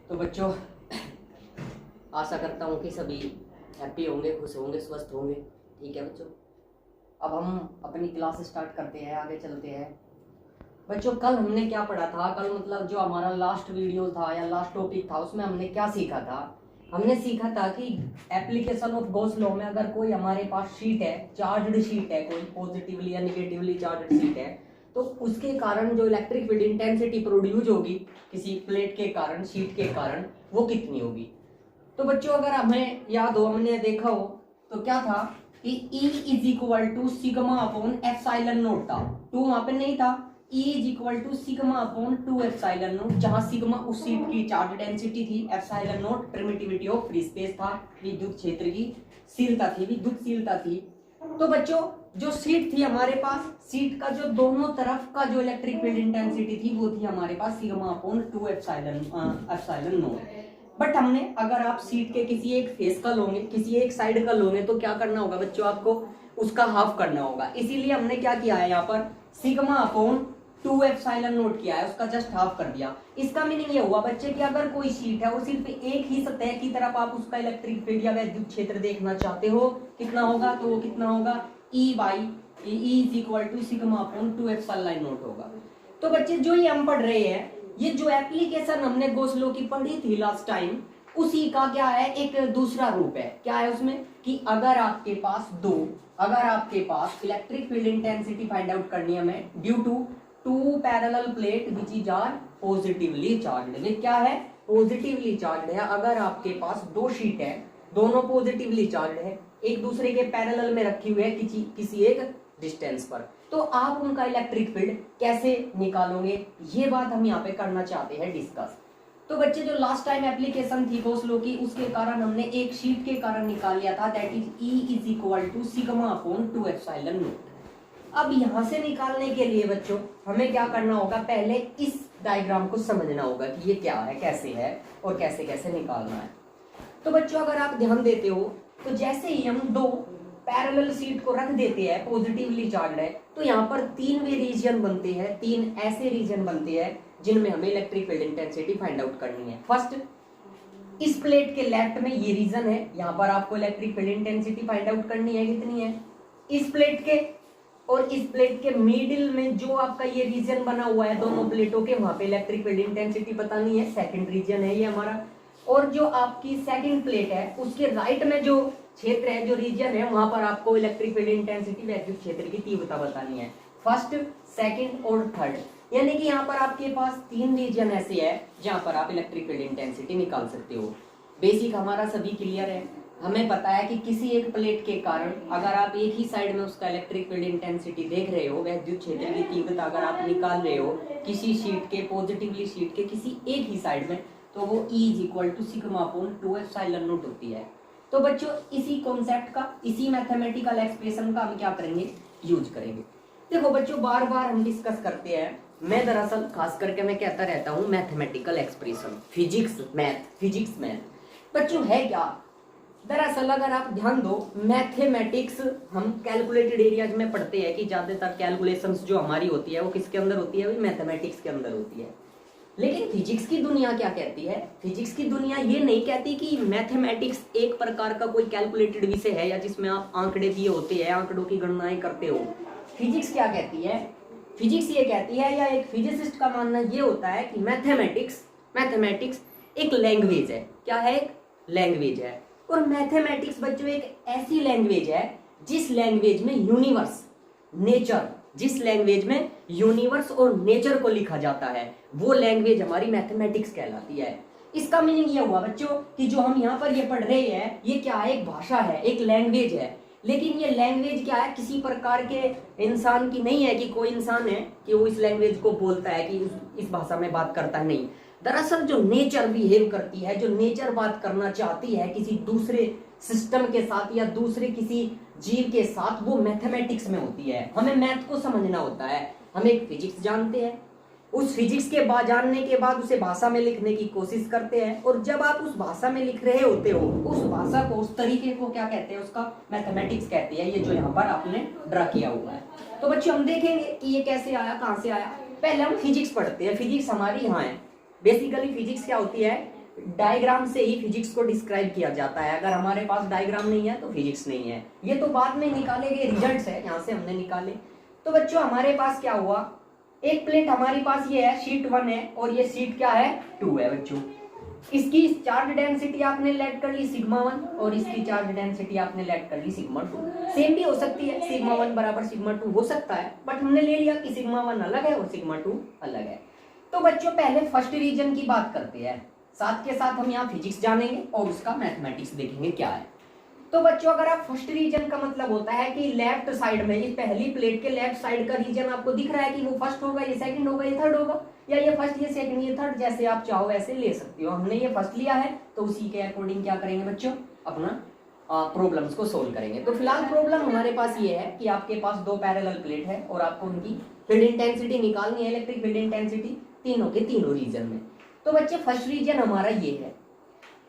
तो बच्चों, आशा करता हूँ कि सभी हैप्पी होंगे, खुश होंगे, स्वस्थ होंगे। ठीक है बच्चों, अब हम अपनी क्लास स्टार्ट करते हैं, आगे चलते हैं। बच्चों, कल हमने क्या पढ़ा था? कल मतलब जो हमारा लास्ट वीडियो था या लास्ट टॉपिक था, उसमें हमने क्या सीखा था? हमने सीखा था कि एप्लीकेशन ऑफ गॉस लॉ में अगर कोई हमारे पास शीट है, चार्जड शीट है, कोई पॉजिटिवली या निगेटिवली चार्जड शीट है, तो उसके कारण जो इलेक्ट्रिक फील्ड इंटेंसिटी प्रोड्यूस होगी किसी प्लेट के कारण, शीट के कारण, वो कितनी होगी? तो बच्चों, अगर हमें याद हो, हमने देखा हो तो क्या था कि E is equal to sigma upon epsilon nought था। 2 वहां पे नहीं था। E is equal to sigma upon 2 epsilon nought, जहां सिग्मा उस शीट की चार्ज डेंसिटी थी, epsilon nought permittivity of free space था, विद्युत क्षेत्र की शीलता थी, विद्युतशीलता थी। तो बच्चों, जो शीट थी हमारे पास, शीट का जो दोनों तरफ का जो इलेक्ट्रिक फील्ड इंटेंसिटी थी वो थी हमारे पास sigma upon 2 epsilon naught. But हमने, अगर आप शीट के किसी एक फेस का लोगे, किसी एक साइड का लोगे, तो क्या करना होगा बच्चों? आपको उसका हाफ करना होगा। इसीलिए हमने क्या किया है, यहाँ पर सिग्मा अपॉन 2 एप्सिलॉन नोट किया है, उसका जस्ट हाफ कर दिया। इसका मीनिंग ये हुआ बच्चे कि अगर कोई शीट है, वो सिर्फ एक ही सतह की तरफ आप उसका इलेक्ट्रिक फील्ड या विद्युत क्षेत्र देखना चाहते हो, कितना होगा? तो वो कितना होगा? E by E is equal to sigma upon 2 epsilon nought होगा। तो बच्चे, जो ये हम पढ़ रहे हैं, ये जो एप्लीकेशन हमने गॉस लॉ की पढ़ी थी लास्ट टाइम, उसी का क्या है, एक दूसरा रूप है। क्या है उसमें कि अगर आपके पास electric field intensity find out करनी है हमें due to 2 parallel plate which is are positively charged. ये क्या है? पॉजिटिवली चार्ज्ड है। अगर आपके पास 2 शीट है, दोनों पॉजिटिवली चार्ज्ड है, एक दूसरे के पैरेलल में रखी हुई है किसी एक डिस्टेंस पर, तो आप उनका इलेक्ट्रिक फील्ड कैसे निकालोगे, ये बात हम यहाँ पे करना चाहते हैं डिस्कस। तो बच्चे, जो लास्ट टाइम एप्लीकेशन थी गॉस लॉ की, उसके कारण हमने एक शीट के कारण निकाल लिया था, that is E is equal to sigma upon 2 epsilon nought. अब यहाँ से निकालने के लिए बच्चों हमें क्या करना होगा? पहले इस डायग्राम को समझना होगा कि ये क्या है, कैसे है और कैसे कैसे निकालना है। तो बच्चों, अगर आप ध्यान देते हो तो जैसे ही हम 2 पैरेलल शीट को रख देते हैं, पॉजिटिवली चार्ज है, तो यहाँ पर 3 वे रीजन बनते हैं, 3 ऐसे रीजन बनते हैं जिनमें हमें electric field intensity find out करनी है। फर्स्ट, इस प्लेट के लेफ्ट में ये रीजन है, यहाँ पर आपको electric field intensity find out करनी है, कितनी है? इस प्लेट के और इस प्लेट के मिडिल में जो आपका ये रीजन बना हुआ है दोनों प्लेटों के, वहां पे इलेक्ट्रिक फील्ड इंटेंसिटी पता नहीं है, सेकंड रीजन है ये हमारा। और जो आपकी सेकंड प्लेट है, उसके राइट में जो क्षेत्र है, जो रीजन है, वहां पर आपको इलेक्ट्रिक फील्ड इंटेंसिटी, विद्युत क्षेत्र की तीव्रता बतानी है, फर्स्ट, सेकंड और थर्ड। यानी कि यहाँ पर आपके पास 3 रीजन ऐसे है जहां पर आप इलेक्ट्रिक फील्ड इंटेंसिटी निकाल सकते हो। बेसिक हमारा सभी क्लियर है। हमें पता है कि किसी एक प्लेट के कारण अगर आप एक ही साइड में उसका इलेक्ट्रिक फील्ड इंटेंसिटी देख रहे हो, विद्युत क्षेत्र की तीव्रता अगर आप निकाल रहे हो किसी शीट के, पॉजिटिवली शीट के किसी एक ही साइड में, तो वो E is equal to sigma upon 2 epsilon nought होती है। तो बच्चों, इसी कॉन्सेप्ट का, इसी मैथमेटिकल एक्सप्रेशन का हम क्या करेंगे? यूज करेंगे। देखो बच्चों, बार बार हम डिस्कस करते हैं, मैं दरअसल खास करके मैं कहता रहता हूँ मैथमेटिकल एक्सप्रेशन, फिजिक्स मैथ। बच्चों, है क्या? दरअसल अगर आप ध्यान दो, मैथमेटिक्स हम कैलकुलेटेड एरियाज में पढ़ते हैं कि ज्यादातर कैलकुलेशंस जो हमारी होती है वो किसके अंदर होती है? वो मैथमेटिक्स के अंदर होती है। लेकिन फिजिक्स की दुनिया क्या कहती है? फिजिक्स की दुनिया ये नहीं कहती कि मैथमेटिक्स एक प्रकार का कोई कैलकुलेटेड विषय है या जिसमें आप आंकड़े दिए होते हैं, आंकड़ों की गणनाएं करते हो। फिजिक्स क्या कहती है? फिजिक्स ये कहती है, या एक फिजिसिस्ट का मानना ये होता है कि मैथमेटिक्स एक लैंग्वेज है। क्या है? एक लैंग्वेज है। और मैथमेटिक्स बच्चों एक ऐसी लैंग्वेज है जिस लैंग्वेज में यूनिवर्स और नेचर को लिखा जाता है, वो लैंग्वेज हमारी मैथमेटिक्स कहलाती है। इसका मीनिंग ये हुआ बच्चों कि जो हम यहाँ पर ये पढ़ रहे हैं, ये क्या है? एक भाषा है, एक लैंग्वेज है। लेकिन ये लैंग्वेज क्या है? किसी प्रकार के इंसान की नहीं है कि कोई इंसान है कि वो इस लैंग्वेज को बोलता है, कि इस भाषा में बात करता है, नहीं। दरअसल जो नेचर बिहेव करती है, जो नेचर बात करना चाहती है किसी दूसरे सिस्टम के साथ या दूसरे किसी जीव के साथ, वो मैथमेटिक्स में होती है। हमें मैथ को समझना होता है। हम एक फिजिक्स जानते हैं, उस फिजिक्स के बाद जानने के बाद उसे भाषा में लिखने की कोशिश करते हैं, और जब आप उस भाषा में लिख रहे होते हो, उस भाषा को, उस तरीके को क्या कहते हैं? उसका मैथमेटिक्स कहती है। ये जो यहाँ पर आपने ड्रा किया हुआ है। तो बच्चों, हम देखेंगे कि ये कैसे आया, कहाँ से आया। पहले हम फिजिक्स पढ़ते हैं। फिजिक्स हमारी यहाँ है। बेसिकली फिजिक्स क्या होती है, डायग्राम से ही फिजिक्स को डिस्क्राइब किया जाता है। अगर हमारे पास डायग्राम नहीं है तो फिजिक्स नहीं है। ये तो बाद में निकाले गए रिजल्ट्स है, यहाँ से हमने निकाले। तो बच्चों हमारे पास क्या हुआ, एक प्लेट हमारे पास ये है, शीट 1 है, और ये शीट क्या है, 2 है बच्चों। इसकी चार्ज डेंसिटी आपने लेट कर ली सिग्मा 1, और इसकी चार्ज डेंसिटी आपने लेट कर ली सिग्मा 2। सेम भी हो सकती है, सिग्मा 1 बराबर सिग्मा 2 हो सकता है, बट हमने ले लिया कि सिग्मा 1 अलग है और सिग्मा 2 अलग है। तो बच्चों पहले फर्स्ट रीजन की बात करते हैं, साथ के साथ हम यहाँ फिजिक्स जानेंगे और उसका मैथमेटिक्स देखेंगे क्या है। तो बच्चों अगर आप फर्स्ट रीजन का मतलब होता है कि लेफ्ट साइड में, इस पहली प्लेट के लेफ्ट साइड का रीजन आपको दिख रहा है कि वो फर्स्ट होगा, ये सेकंड होगा, ये थर्ड होगा, या ये फर्स्ट, ये सेकंड, ये थर्ड, जैसे आप चाहो वैसे ले सकते हो। हमने ये फर्स्ट लिया है तो उसी के अकॉर्डिंग क्या करेंगे बच्चों, अपना प्रॉब्लम्स को सोल्व करेंगे। तो फिलहाल प्रॉब्लम हमारे पास ये है कि आपके पास 2 पैरेलल प्लेट है और आपको उनकी फील्ड इंटेंसिटी निकालनी है, इलेक्ट्रिक फील्ड इंटेंसिटी तीनों के तीनों रीजन में। तो बच्चे फर्स्ट रीजन हमारा ये है।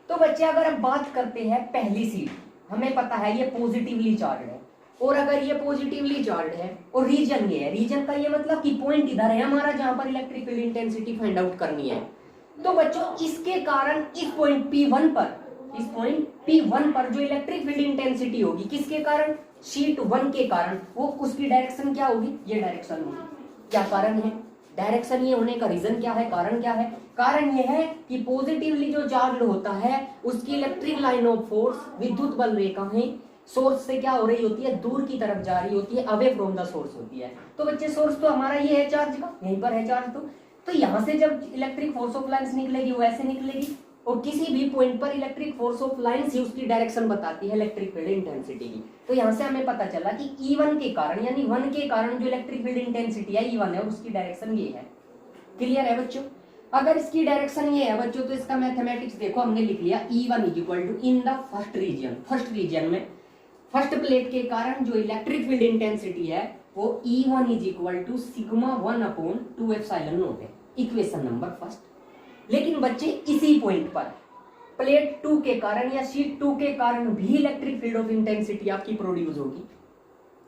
तो बच्चे अगर हम बात करते हैं पहली सीट, हमें पता है ये पॉजिटिवली चार्ज है, और अगर ये पॉजिटिवली चार्ज है और रीजन ये है, रीजन का ये मतलब कि पॉइंट इधर है हमारा जहां पर electric field intensity find out करनी है। तो बच्चों इसके कारण इस पॉइंट P1 पर, इस पॉइंट P1 पर जो इलेक्ट्रिक फील्ड इंटेंसिटी होगी, किसके कारण, शीट 1 के कारण, वो उसकी डायरेक्शन क्या होगी, ये डायरेक्शन होगी। क्या कारण है, डायरेक्शन ये होने का रीजन क्या है, कारण क्या है, कारण यह है कि पॉजिटिवली जो चार्ज होता है उसकी इलेक्ट्रिक लाइन ऑफ फोर्स, विद्युत बल रेखाएं सोर्स से क्या हो रही होती है, दूर की तरफ जा रही होती है, अवे फ्रॉम द सोर्स होती है। तो बच्चे सोर्स तो हमारा ये है चार्ज का, यहीं पर है चार्ज। तो यहाँ से जब इलेक्ट्रिक फोर्स ऑफ लाइन्स निकलेगी वो ऐसे निकलेगी, और किसी भी पॉइंट पर इलेक्ट्रिक फोर्स ऑफ लाइन्स ही उसकी डायरेक्शन बताती है इलेक्ट्रिक फील्ड इंटेंसिटी की। तो यहाँ से हमें पता चला कि E1 के कारण, यानी 1 के कारण जो इलेक्ट्रिक फील्ड इंटेंसिटी है E1 है, और उसकी डायरेक्शन ये है। क्लियर है बच्चों। अगर इसकी डायरेक्शन ये है बच्चों तो इसका मैथमेटिक्स देखो, हमने लिख लिया E1 equal to in the first region, first region में फर्स्ट प्लेट के कारण जो इलेक्ट्रिक फील्ड इंटेंसिटी है वो E1 is equal to sigma 1 upon 2 epsilon not है, इक्वेशन नंबर फर्स्ट। लेकिन बच्चे इसी पॉइंट पर प्लेट 2 के कारण या शीट 2 के कारण भी इलेक्ट्रिक फील्ड ऑफ इंटेंसिटी आपकी प्रोड्यूस होगी।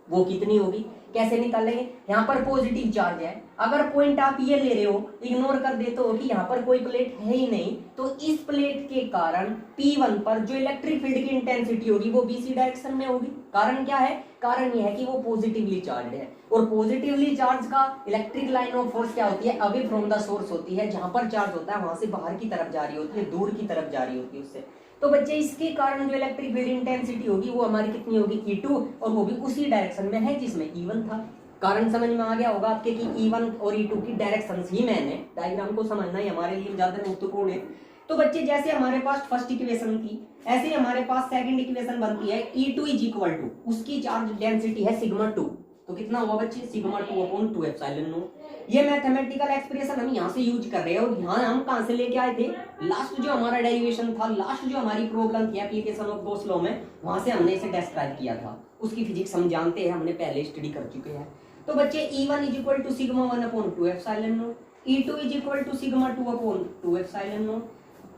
वो कितनी होगी, कैसे निकालेंगे, यहाँ पर पॉजिटिव चार्ज है, अगर पॉइंट आप ये ले रहे हो, इग्नोर कर देते हो कि यहाँ पर कोई प्लेट है ही नहीं, तो इस प्लेट के कारण P1 पर जो इलेक्ट्रिक फील्ड की इंटेंसिटी होगी वो BC डायरेक्शन में होगी। कारण क्या है, कारण यह है कि वो पॉजिटिवली चार्ज है, और पॉजिटिवली चार्ज का इलेक्ट्रिक लाइन ऑफ फोर्स क्या होती है, अवे फ्रॉम द सोर्स होती है। जहां पर चार्ज होता है वहां से बाहर की तरफ जा रही होती है, दूर की तरफ जा रही होती है उससे। तो बच्चे इसके कारण जो इलेक्ट्रिक फील्ड इंटेंसिटी होगी वो हमारी कितनी होगी, E2, और वो भी उसी डायरेक्शन में है जिसमें E1 था। कारण समझ में आ गया होगा आपके कि E1 और E2 की डायरेक्शन ही मैंने, डायग्राम को समझना ही हमारे लिए ज्यादा महत्वपूर्ण है। तो बच्चे जैसे हमारे पास फर्स्ट इक्वेशन थी, ऐसे हमारे पास सेकंड इक्वेशन बनती है, E2 इज इक्वल टू, उसकी चार्ज डेंसिटी है सिग्मा 2, तो कितना हुआ बच्चे, सिग्मा 2 अपॉन 2 एप्सिलॉन नॉट। ये मैथमेटिकल एक्सप्रेशन हम यहाँ से यूज कर रहे हैं, और यहाँ हम कहाँ से लेके आए थे, लास्ट जो हमारा डेरिवेशन था, लास्ट जो हमारी प्रॉब्लम थी एप्लीकेशन ऑफ गॉस लॉ में, वहां से हमने इसे डिस्क्राइब किया था। उसकी फिजिक्स हम जानते हैं, हमने पहले स्टडी कर चुके हैं। तो बच्चे E1 is equal to sigma 1 upon 2 epsilon not, E2 is equal to sigma 2 upon 2 epsilon not.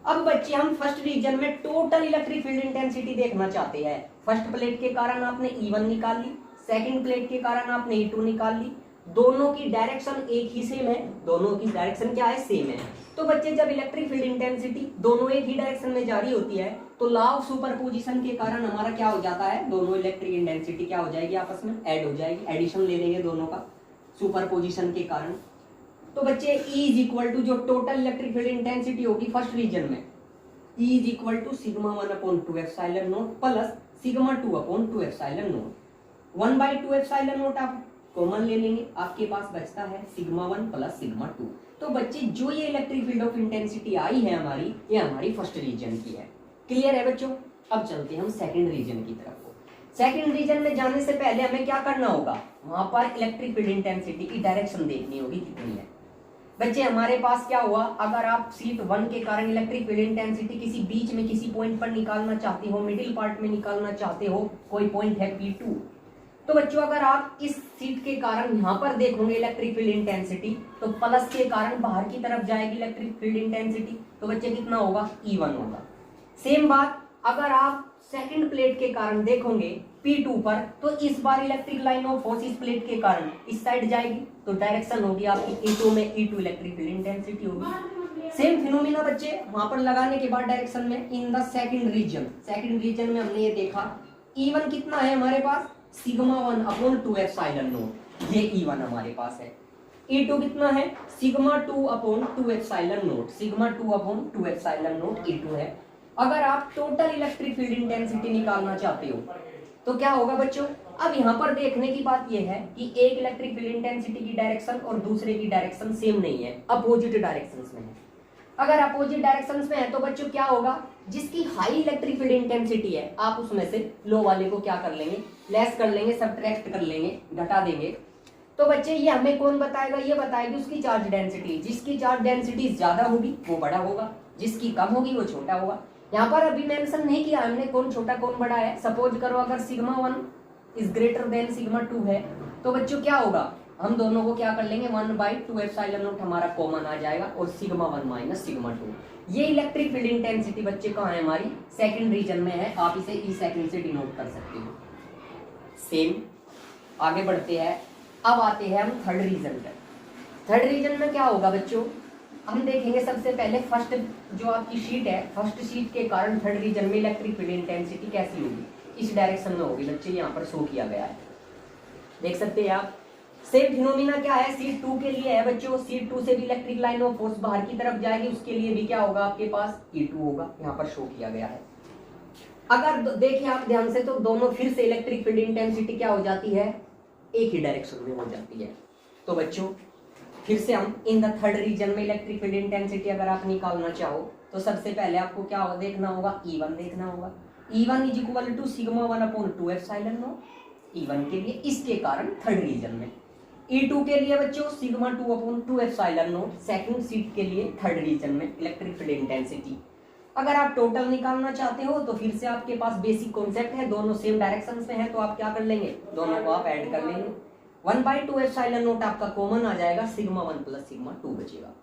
अब बच्चे हम फर्स्ट रीजन में टोटल इलेक्ट्रिक फील्ड इंटेंसिटी देखना चाहते हैं। फर्स्ट प्लेट के कारण आपने E1 निकाल ली, सेकंड प्लेट के कारण आपने E2 निकाल ली, दोनों की डायरेक्शन एक ही सेम है, दोनों की डायरेक्शन क्या है, सेम है। तो बच्चे जब इलेक्ट्रिक फील्ड इंटेंसिटी दोनों एक ही डायरेक्शन में जारी होती है तो लॉ ऑफ सुपरपोजिशन के कारण हमारा क्या हो जाता है, दोनों इलेक्ट्रिक इंटेंसिटी क्या हो जाएगी, आपस में ऐड हो जाएगी, एडिशन ले लेंगे दोनों का सुपरपोजिशन के कारण। तो बच्चे E इज इक्वल टू जो टोटल इलेक्ट्रिक फील्ड इंटेंसिटी होगी फर्स्ट रीजन में, E is equal to sigma 1 upon 2 epsilon not plus sigma 2 upon 2 epsilon not. 1/2 epsilon not आप कॉमन ले लेंगे, आपके पास बचता है सिग्मा 1 प्लस सिग्मा 2। तो बच्चे जो ये electric field of intensity I है हमारी, ये हमारी फर्स्ट रीजन की है। क्लियर है बच्चों। अब चलते हैं हम सेकंड रीजन की तरफ। सेकंड रीजन में जाने से पहले हमें क्या करना होगा, वहां पर इलेक्ट्रिक फील्ड इंटेंसिटी की डायरेक्शन देखनी होगी कितनी है। बच्चे हमारे पास क्या हुआ, अगर आप शीट 1 के कारण इलेक्ट्रिक फील्ड इंटेंसिटी किसी बीच में किसी पॉइंट पर निकालना चाहते हो, मिडिल पार्ट में निकालना चाहते हो, कोई पॉइंट है P2, तो बच्चों अगर आप इस शीट के कारण यहाँ पर देखोगे इलेक्ट्रिक फील्ड इंटेंसिटी, तो प्लस के कारण बाहर की तरफ जाएगी इलेक्ट्रिक फील्ड इंटेंसिटी, तो बच्चे कितना होगा, E1 होगा। सेम बात अगर आप सेकंड प्लेट के कारण देखोगे P2 पर, तो इस बार इलेक्ट्रिक लाइन ऑफ फोर्स इस प्लेट के कारण इस साइड जाएगी, तो डायरेक्शन होगी आपकी E2 में, E2 इलेक्ट्रिक फील्ड इंटेंसिटी होगी। सेम फिनोमिना बच्चे वहां पर लगाने के बाद डायरेक्शन में इन द सेकंड रीजन में हमने ये देखा E1 कितना है हमारे पास, सिग्मा 1 अपॉन 2 एप्सिलॉन नोट, ये E1 हमारे पास है। E2 कितना है, sigma 2 upon 2 epsilon note, sigma 2 upon 2 epsilon note E2 है। अगर आप टोटल इलेक्ट्रिक फील्ड इंटेंसिटी निकालना चाहते हो तो क्या होगा बच्चों, अब यहाँ पर देखने की बात यह है कि एक इलेक्ट्रिक फील्ड इंटेंसिटी की डायरेक्शन और दूसरे की डायरेक्शन सेम नहीं है, अपोजिट डायरेक्शंस में है। अगर अपोजिट डायरेक्शंस में है तो बच्चों क्या होगा, जिसकी हाई इलेक्ट्रिक फील्ड इंटेंसिटी है आप उसमें से लो वाले को क्या कर लेंगे, लेस कर लेंगे, सब्ट्रैक्ट कर लेंगे, घटा देंगे। तो बच्चे ये हमें कौन बताएगा, ये बताएगी उसकी चार्ज डेंसिटी। जिसकी चार्ज डेंसिटी ज्यादा होगी वो बड़ा होगा, जिसकी कम होगी वो छोटा होगा। यहाँ पर अभी मेंशन नहीं किया हमने कौन छोटा कौन बड़ा है। सपोज करो अगर sigma 1 is greater than sigma 2 है, तो बच्चों क्या होगा, हम दोनों को क्या कर लेंगे, 1/2 एप्सिलॉन नॉट हमारा कॉमन आ जाएगा और सिग्मा 1 माइनस सिग्मा 2। ये इलेक्ट्रिक फील्ड इंटेंसिटी बच्चे कहाँ है, हमारी सेकंड रीजन में है। आप इसे ई सेकंड से डिनोट कर सकते हो। सेम आगे बढ़ते हैं, अब आते हैं हम थर्ड रीजन पर। थर्ड रीजन में क्या होगा बच्चों, हम देखेंगे सबसे पहले फर्स्ट जो आपकी शीट है, फर्स्ट शीट के कारण थर्ड रीजन में इलेक्ट्रिक फील्ड इंटेंसिटी कैसी होगी, इस डायरेक्शन में होगी बच्चे, यहाँ पर शो किया गया है, देख सकते हैं आप। सेम फिनोमिना क्या है, शीट 2 के लिए है बच्चों, शीट 2 से भी इलेक्ट्रिक लाइन ऑफ फोर्स बाहर की तरफ जाएगी, उसके लिए भी क्या होगा आपके पास E2 होगा, यहाँ पर शो किया गया है। अगर देखिए आप ध्यान से तो दोनों फिर से इलेक्ट्रिक फील्ड इंटेंसिटी क्या हो जाती है, एक ही डायरेक्शन में हो जाती है। तो बच्चों फिर से हम इन द थर्ड रीजन में इलेक्ट्रिक फील्ड इंटेंसिटी अगर आप निकालना चाहो तो सबसे पहले आपको क्या देखना होगा, E1 देखना होगा। E1 is equal to sigma 1 upon 2 epsilon not, E1 के लिए, इसके कारण थर्ड रीजन में। E2 के लिए बच्चों sigma 2 upon 2 epsilon not, second sheet के लिए थर्ड रीजन में इलेक्ट्रिक फील्ड इंटेंसिटी। अगर आप टोटल निकालना चाहते हो तो फिर से आपके पास बेसिक कॉन्सेप्ट है, दोनों सेम डायरेक्शंस में है, तो आप क्या कर लेंगे, दोनों को आप ऐड कर लेंगे। 1/2 एप्सिलॉन नॉट आपका कॉमन आ जाएगा, सिग्मा 1 प्लस सिग्मा 2 बचेगा।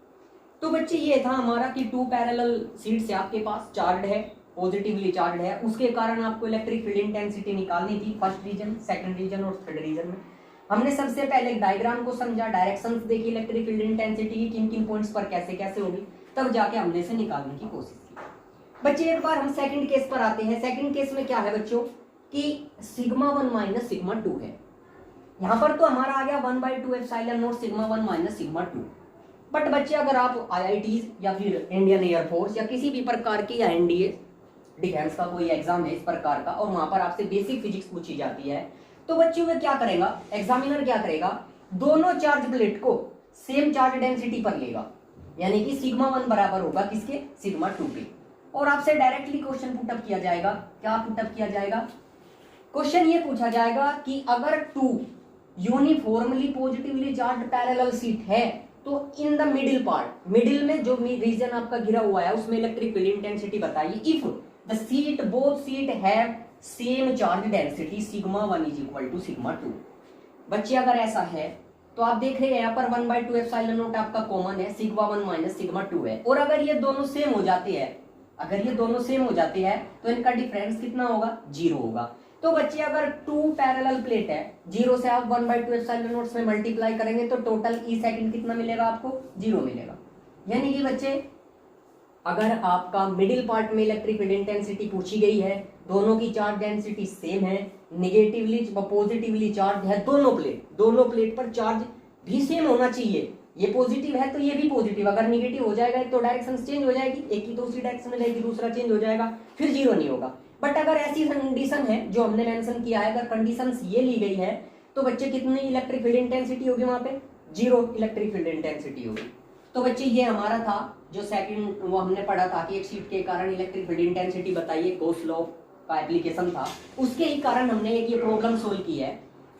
तो बच्चे ये था हमारा कि 2 पैरेलल शीट्स से आपके पास चार्ज है, पॉजिटिवली चार्ज है, उसके कारण आपको इलेक्ट्रिक फील्ड इंटेंसिटी निकालनी थी फर्स्ट रीजन, सेकंड रीजन और थर्ड रीजन में। हमने सबसे पहले डायग्राम को समझा, डायरेक्शंस देखी इलेक्ट्रिक फील्ड इंटेंसिटी की किन किन पॉइंट्स पर कैसे कैसे होगी, तब जाके हमने इसे निकालने की कोशिश की। बच्चे एक बार हम सेकंड केस पर आते हैं। सेकंड केस में क्या है बच्चों कि सिग्मा 1 माइनस सिग्मा 2 है। यहाँ पर तो हमारा आ गया 1/2 epsilon not sigma 1 minus sigma 2। But बच्चे अगर आप IITs या फिर इंडियन एयरफोर्स या किसी भी प्रकार की या NDA डिफेंस का कोई एग्जाम है इस प्रकार का, और वहां पर आपसे बेसिक फिजिक्स पूछी जाती है, तो बच्चों में क्या करेगा, एग्जामिनर क्या करेगा, दोनों चार्ज प्लेट को सेम चार्ज डेंसिटी पर लेगा, यानी कि सिग्मा 1 बराबर होगा किसके, सिग्मा 2 के। और आपसे डायरेक्टली क्वेश्चन पुटअप किया जाएगा। क्या पुटअप किया जाएगा, क्वेश्चन ये पूछा जाएगा कि अगर 2 uniformly positively charge parallel sheet है तो in the middle part, middle में जो रीजन आपका घिरा हुआ है उसमें इलेक्ट्रिक फील्ड इंटेंसिटी बताइए। If the sheet both sheet have same charge density sigma 1 is equal to sigma 2। बच्चे अगर ऐसा है तो आप देख रहे हैं यहाँ पर 1/2 एप्सिलॉन नॉट आपका कॉमन है, सिग्मा 1 माइनस सिग्मा 2 है। और अगर ये दोनों सेम हो जाते हैं, अगर ये दोनों सेम हो जाते हैं तो इनका डिफरेंस कितना होगा, 0 होगा। तो बच्चे अगर 2 पैरेलल प्लेट है, 0 से आप 1/2 एप्सिलॉन नॉट में मल्टीप्लाई करेंगे तो टोटल ई सेकंड कितना मिलेगा आपको, 0 मिलेगा। यानी कि बच्चे अगर आपका मिडिल पार्ट में इलेक्ट्रिक फील्ड इंटेंसिटी पूछी गई है, दोनों की चार्ज डेंसिटी सेम है, निगेटिवली पॉजिटिवली चार्ज है, दोनों प्लेट पर चार्ज भी सेम होना चाहिए। ये पॉजिटिव है तो ये भी पॉजिटिव, अगर निगेटिव हो जाएगा तो डायरेक्शन चेंज हो जाएगी, एक की दूसरी डायरेक्शन में जाएगी, दूसरा चेंज हो जाएगा, फिर 0 नहीं होगा। बट अगर ऐसी कंडीशन है जो हमने मेंशन किया है, अगर कंडीशंस ये ली गई है तो बच्चे कितनी इलेक्ट्रिक फील्ड इंटेंसिटी होगी, वहां पे 0 इलेक्ट्रिक फील्ड इंटेंसिटी होगी। तो बच्चे ये हमारा था जो सेकंड वो हमने पढ़ा था कि एक शीट के कारण इलेक्ट्रिक फील्ड इंटेंसिटी बताइए, गॉस लॉ का एप्लीकेशन था, उसके ही कारण हमने एक ये प्रॉब्लम सोल्व की है।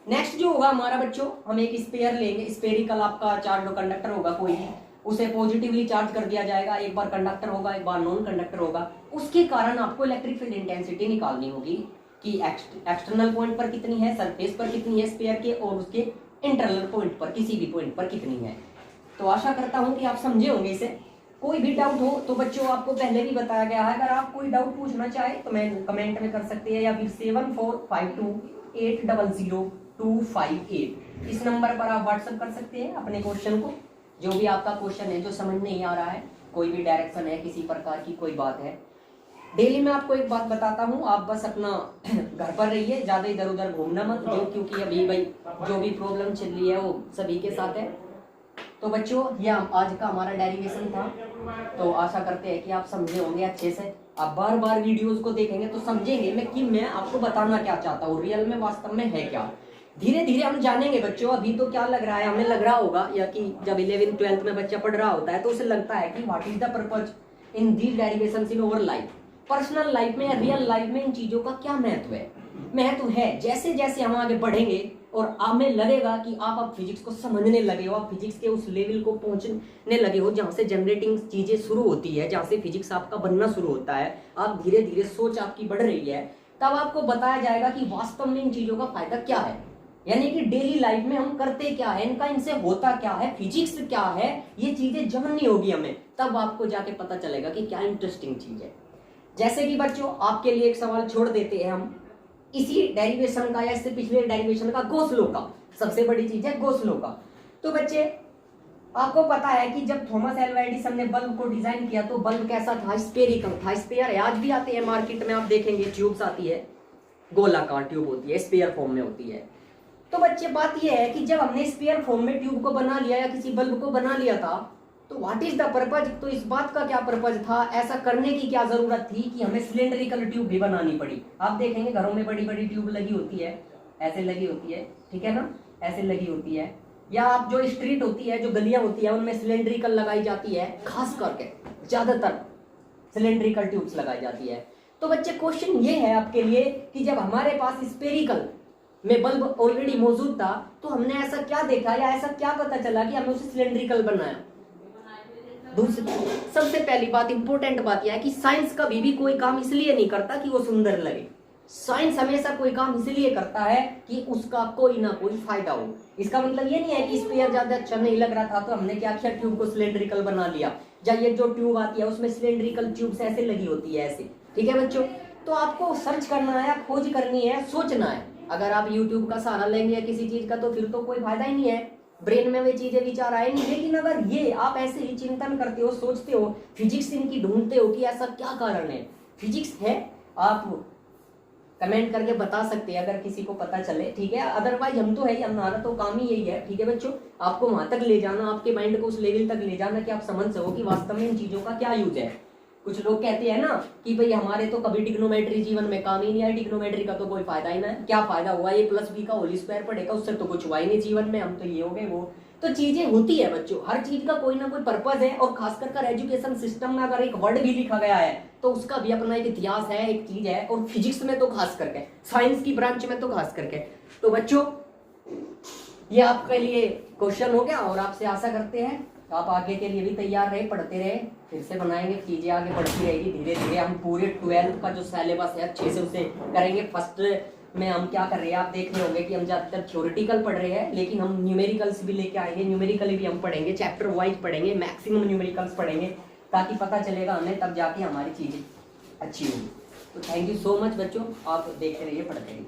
नेक्स्ट जो होगा हमारा बच्चों, हम एक स्पेयर लेंगे, स्पेरिकल आपका चार्ज कंडक्टर होगा कोई भी, उसे पॉजिटिवली चार्ज कर दिया जाएगा, एक बार कंडक्टर होगा एक बार नॉन कंडक्टर होगा, उसके कारण आपको इलेक्ट्रिक फील्ड इंटेंसिटी निकालनी होगी कि एक्सटर्नल पॉइंट पर कितनी है, सरफेस पर कितनी है स्पेयर के, और उसके इंटरनल पॉइंट पर किसी भी पॉइंट पर कितनी है। तो आशा करता हूं कि आप समझे होंगे इसे। कोई भी डाउट हो तो बच्चों आपको पहले भी बताया गया है, अगर आप कोई डाउट पूछना चाहे तो मैं कमेंट में कर सकते हैं, या फिर 7452800258 इस नंबर पर आप व्हाट्सएप कर सकते हैं अपने क्वेश्चन को, जो भी आपका क्वेश्चन है, जो समझ नहीं आ रहा है, कोई भी डायरेक्शन है, किसी प्रकार की कोई बात है। डेली मैं आपको एक बात बताता हूँ, आप बस अपना घर पर रहिए, ज्यादा इधर उधर घूमना मत, जो क्योंकि अभी भाई जो भी प्रॉब्लम चल रही है वो सभी के साथ है। तो बच्चों ये आज का हमारा डेरिवेशन था, तो आशा करते हैं कि आप समझे होंगे अच्छे से। आप बार बार वीडियोस को देखेंगे तो समझेंगे मैं आपको बताना क्या चाहता हूँ, रियल में वास्तव में है क्या। धीरे धीरे हम जानेंगे बच्चों। अभी तो क्या लग रहा है, हमें लग रहा होगा, या कि जब 11th 12th में बच्चा पढ़ रहा होता है तो उसे लगता है कि what is the purpose in these derivations in over life. Personal life में या रियल लाइफ में इन चीजों का क्या महत्व है। जैसे जैसे हम आगे बढ़ेंगे और हमें लगेगा कि आप अब फिजिक्स को समझने लगे हो, आप फिजिक्स के उस लेवल को पहुंचने लगे हो जहां से जनरेटिंग चीजें शुरू होती है, जहां से फिजिक्स आपका बनना शुरू होता है, आप धीरे धीरे सोच आपकी बढ़ रही है, तब आपको बताया जाएगा कि वास्तव में इन चीजों का फायदा क्या है, यानी कि डेली लाइफ में हम करते क्या है, इनका इनसे होता क्या है, फिजिक्स क्या है, ये चीजें जाननी होगी हमें, तब आपको जाके पता चलेगा कि क्या इंटरेस्टिंग चीज है। जैसे कि बच्चों आपके लिए एक सवाल छोड़ देते हैं हम इसी डेरिवेशन का या इससे पिछले डेरिवेशन का, गॉस लॉ का। सबसे बड़ी चीज है गॉस लॉ का। तो बच्चे आपको पता है कि जब थॉमस एल्वा एडिसन ने बल्ब को डिजाइन किया तो बल्ब कैसा था, स्फेरिकल था। स्फेयर आज भी आते हैं मार्केट में, आप देखेंगे ट्यूब्स आती है, गोलाकार ट्यूब होती है, स्फेयर फॉर्म में होती है। तो बच्चे बात यह है कि जब हमने स्फेयर फॉर्म में ट्यूब को बना लिया या किसी बल्ब को बना लिया था, तो व्हाट इज द पर्पज, तो इस बात का क्या पर्पज था, ऐसा करने की क्या जरूरत थी कि हमें सिलेंड्रिकल ट्यूब भी बनानी पड़ी। आप देखेंगे घरों में बड़ी बड़ी ट्यूब लगी होती है, ऐसे लगी होती है, ठीक है ना, ऐसे लगी होती है, या आप जो स्ट्रीट होती है, जो गलियां होती है, उनमें सिलेंड्रिकल लगाई जाती है, खास करके ज्यादातर सिलेंड्रिकल ट्यूब्स लगाई जाती है। तो बच्चे क्वेश्चन ये है आपके लिए कि जब हमारे पास स्फेरिकल में बल्ब ऑलरेडी मौजूद था, तो हमने ऐसा क्या देखा या ऐसा क्या पता चला कि हमने उसे सिलेंड्रिकल बनाया। दूसरी सबसे पहली बात, इंपॉर्टेंट बात यह है कि साइंस कभी भी कोई काम इसलिए नहीं करता कि वो सुंदर लगे। साइंस हमेशा कोई काम इसलिए करता है कि उसका कोई ना कोई फायदा हो। इसका मतलब ये नहीं है कि स्पेयर ज्यादा अच्छा नहीं लग रहा था तो हमने क्या किया, ट्यूब को सिलेंड्रिकल बना लिया। या ये जो ट्यूब आती है उसमें सिलेंड्रिकल ट्यूब्स ऐसे लगी होती है, ऐसे, ठीक है बच्चों। तो आपको सर्च करना है, खोज करनी है, सोचना है। अगर आप यूट्यूब का सहारा लेंगे या किसी चीज का, तो फिर तो कोई फायदा ही नहीं है, ब्रेन में वे चीजें विचार आए नहीं। लेकिन अगर ये आप ऐसे ही चिंतन करते हो, सोचते हो, फिजिक्स इनकी ढूंढते हो कि ऐसा क्या कारण है, फिजिक्स है, आप कमेंट करके बता सकते हैं अगर किसी को पता चले, ठीक है। अदरवाइज हम तो है ही, हमारा तो काम ही यही है, ठीक है बच्चों, आपको वहां तक ले जाना, आपके माइंड को उस लेवल तक ले जाना कि आप समझ सको कि वास्तव में इन चीजों का क्या यूज है। कुछ लोग कहते हैं ना कि भाई हमारे तो कभी ट्रिग्नोमेट्री जीवन में काम ही नहीं आया, ट्रिग्नोमेट्री का तो कोई फायदा ही ना है, क्या फायदा हुआ, ए प्लस बी का होल स्क्वायर पड़ेगा, उससे तो कुछ हुआ ही नहीं जीवन में, हम तो ये हो गए वो। तो चीजें होती है बच्चों, हर चीज का कोई ना कोई पर्पज है। और खासकर कर एजुकेशन सिस्टम में अगर एक वर्ड भी लिखा गया है तो उसका भी अपना एक इतिहास है, एक चीज है। और फिजिक्स में तो खास करके, साइंस की ब्रांच में तो खास करके। तो बच्चों ये आपके लिए क्वेश्चन हो गया, और आपसे आशा करते हैं आप आगे के लिए भी तैयार रहे, पढ़ते रहे, फिर से बनाएंगे, चीजें आगे बढ़ती रहेगी धीरे धीरे। हम पूरे 12th का जो सिलेबस है अच्छे से उसे करेंगे। फर्स्ट में हम क्या कर रहे हैं, आप देख रहे होंगे कि हम ज्यादातर थ्योरेटिकल पढ़ रहे हैं, लेकिन हम न्यूमेरिकल्स भी लेके आएंगे, न्यूमेरिकल भी हम पढ़ेंगे, चैप्टर वाइज पढ़ेंगे, मैक्सिमम न्यूमेरिकल्स पढ़ेंगे, ताकि पता चलेगा हमें, तब जाके हमारी चीजें अच्छी होगी। तो थैंक यू सो मच बच्चों, आप देखते रहिए, पढ़ते रहिए।